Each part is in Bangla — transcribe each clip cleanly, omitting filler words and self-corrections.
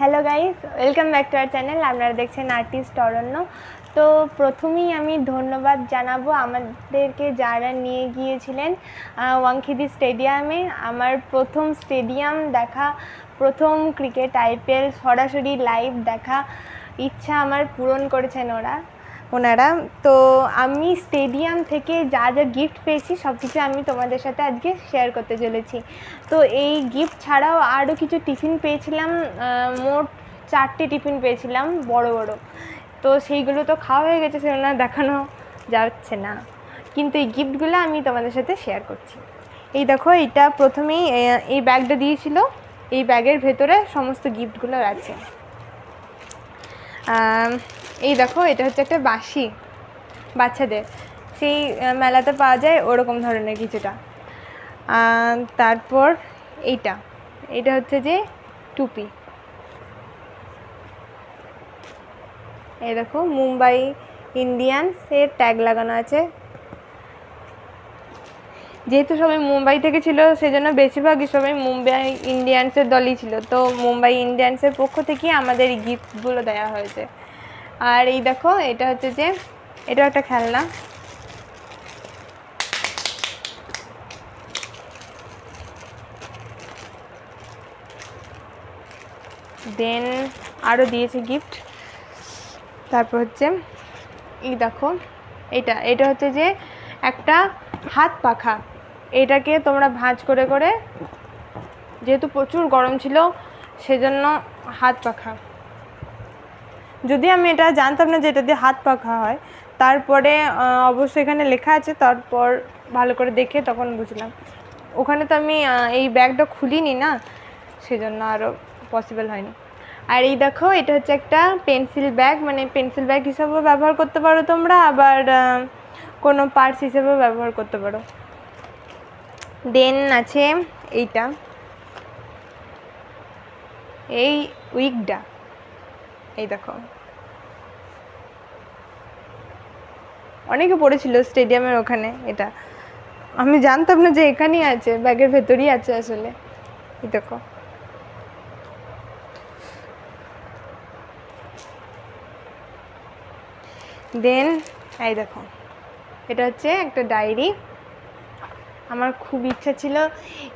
Hello guys, welcome back to our channel. আপনারা দেখছেন আর্টিস্ট অরণ্য। তো প্রথমেই আমি ধন্যবাদ জানাবো আমাদেরকে যারা নিয়ে গিয়েছিলেন ওয়াংখিদি স্টেডিয়ামে। আমার প্রথম স্টেডিয়াম দেখা, প্রথম ক্রিকেট আইপিএল সরাসরি লাইভ দেখা ইচ্ছা আমার পূরণ করেছেন ওনারা। তো আমি স্টেডিয়াম থেকে যা যা গিফট পেয়েছি সব কিছু আমি তোমাদের সাথে আজকে শেয়ার করতে চলেছি। তো এই গিফট ছাড়াও আরও কিছু টিফিন পেয়েছিলাম, মোট 4টে টিফিন পেয়েছিলাম বড় বড়। তো সেইগুলো তো খাওয়া হয়ে গেছে, সেগুলো দেখানো যাচ্ছে না, কিন্তু এই গিফটগুলো আমি তোমাদের সাথে শেয়ার করছি। এই দেখো, এটা প্রথমেই এই ব্যাগটা দিয়েছিল, এই ব্যাগের ভেতরে সমস্ত গিফটগুলো আছে। এই দেখো, এটা হচ্ছে একটা বাঁশি, বাচ্চাদের সেই মেলাতে পাওয়া যায় ওরকম ধরনের কিছুটা। তারপর এইটা হচ্ছে যে টুপি। এই দেখো, মুম্বাই ইন্ডিয়ান্সের ট্যাগ লাগানো আছে। যেহেতু সবাই মুম্বাই থেকে ছিল, সেজন্য বেশিরভাগই সবাই মুম্বাই ইন্ডিয়ান্সের দলই ছিল। তো মুম্বাই ইন্ডিয়ান্সের পক্ষ থেকে আমাদের এই গিফটগুলো দেওয়া হয়েছে। আর এই দেখো, এটা হচ্ছে যে এটাও একটা খেলনা। দেন আরও দিয়েছে গিফট। তারপর হচ্ছে এই দেখো, এটা হচ্ছে যে একটা হাত পাখা। এটাকে তোমরা ভাঁজ করে করে, যেহেতু প্রচুর গরম ছিল সেজন্য হাত পাখা। যদি আমি এটা জানতাম না যে এটা দিয়ে হাত পাখা হয়, তারপরে অবশ্যই এখানে লেখা আছে, তারপর ভালো করে দেখে তখন বুঝলাম। ওখানে তো আমি এই ব্যাগটা খুলিনি না, সেজন্য আরও পসিবল হয়নি। আর এই দেখো, এটা হচ্ছে একটা পেন্সিল ব্যাগ, মানে পেন্সিল ব্যাগ হিসাবেও ব্যবহার করতে পারো তোমরা, আবার কোনো পার্স হিসেবেও ব্যবহার করতে পারো। দেন আছে এই উইগটা। এই দেখো, অনেকে পড়েছিল স্টেডিয়ামের ওখানে। এটা আমি জানতাম না যে এখানেই আছে, ব্যাগের ভেতরেই আছে আসলে। এই দেখো, দেন এই দেখো, এটা হচ্ছে একটা ডায়েরি। আমার খুব ইচ্ছা ছিল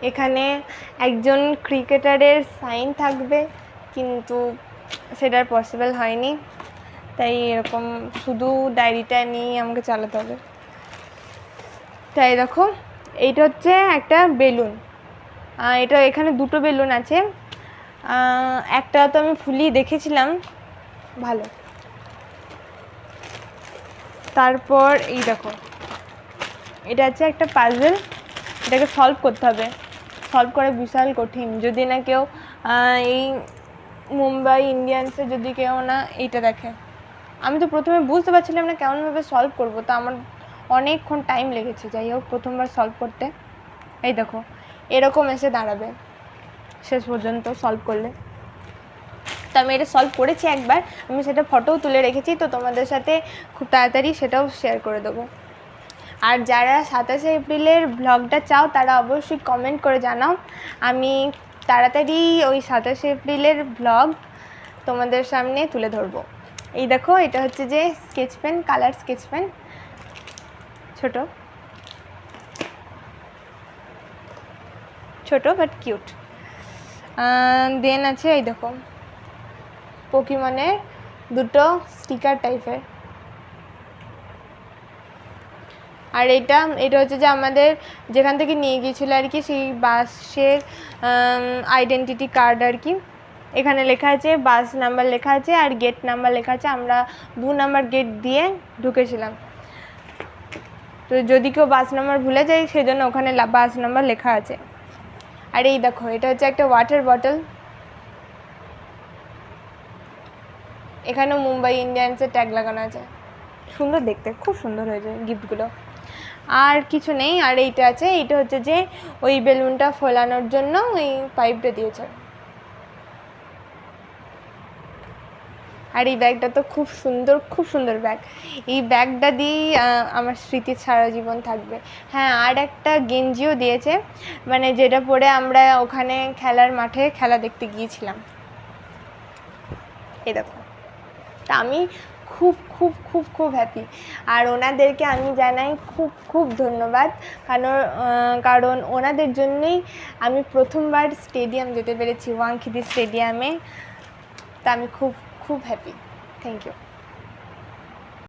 এখানে একজন ক্রিকেটারের সাইন থাকবে, কিন্তু সেটার পসিবল হয়নি, তাই এরকম শুধু ডায়েরিটা নিয়েই আমাকে চালাতে হবে। তাই দেখো, এইটা হচ্ছে একটা বেলুন। এটা এখানে দুটো বেলুন আছে, একটা তো আমি ফুলিয়ে দেখেছিলাম, ভালো। তারপর এই দেখো, এটা হচ্ছে একটা পাজল। এটাকে সলভ করতে হবে, সলভ করা বিশাল কঠিন। যদি না কেউ এই মুম্বাই ইন্ডিয়ান্সে যদি কেউ না এইটা দেখে। আমি তো প্রথমে বুঝতে পারছিলাম না কেমনভাবে সলভ করবো, তো আমার অনেকক্ষণ টাইম লেগেছে। যাই হোক, প্রথমবার সলভ করতে। এই দেখো, এরকম এসে দাঁড়াবে শেষ পর্যন্ত সলভ করলে। তো আমি এটা সলভ করেছি একবার, আমি সেটা ফটোও তুলে রেখেছি, তো তোমাদের সাথে খুব তাড়াতাড়ি সেটাও শেয়ার করে দেবো। আর যারা 27শে এপ্রিলের ব্লগটা চাও তারা অবশ্যই কমেন্ট করে জানাও, আমি তাড়াতাড়ি ওই 27শে এপ্রিলের ব্লগ তোমাদের সামনে তুলে ধরবো। এই দেখো, এটা হচ্ছে যে sketch pen, colour sketch pen, ছোট বাট কিউট। দেন আছে এই দেখো, পোকিমনের দুটো স্টিকার টাইপের। আর এটা হচ্ছে যে আমাদের যেখান থেকে নিয়ে গিয়েছিল আর কি, সেই বাসের আইডেন্টিটি কার্ড আর কি। এখানে লেখা আছে বাস নাম্বার লেখা আছে আর গেট নাম্বার লেখা আছে। আমরা 2 নাম্বার গেট দিয়ে ঢুকেছিলাম, তো যদি কেউ বাস নাম্বার ভুলে যায় সেজন্য ওখানে বাস নাম্বার লেখা আছে। আর এই দেখো, এটা হচ্ছে একটা ওয়াটার বটল। এখানেও মুম্বাই ইন্ডিয়ান্সের ট্যাগ লাগানো আছে, সুন্দর দেখতে, খুব সুন্দর হয়েছে গিফটগুলো। আর কিছু নেই। আর এইটা আছে, এইটা হচ্ছে যে ওই বেলুনটা ফোলানোর জন্য ওই পাইপটা দিয়েছে। আর এই ব্যাগটা তো খুব সুন্দর ব্যাগ। এই ব্যাগটা দিয়েই আমার স্মৃতি সারা জীবন থাকবে। হ্যাঁ, আর একটা গেঞ্জিও দিয়েছে, মানে যেটা পরে আমরা ওখানে খেলার মাঠে খেলা দেখতে গিয়েছিলাম। এই দেখো। তা আমি খুব খুব খুব খুব হ্যাপি। আর ওনাদেরকে আমি জানাই খুব খুব ধন্যবাদ, কারণ ওনাদের জন্যই আমি প্রথমবার স্টেডিয়াম যেতে পেরেছি, ওয়াংখিদি স্টেডিয়ামে। তা আমি খুব খুব হ্যাপি। Thank you.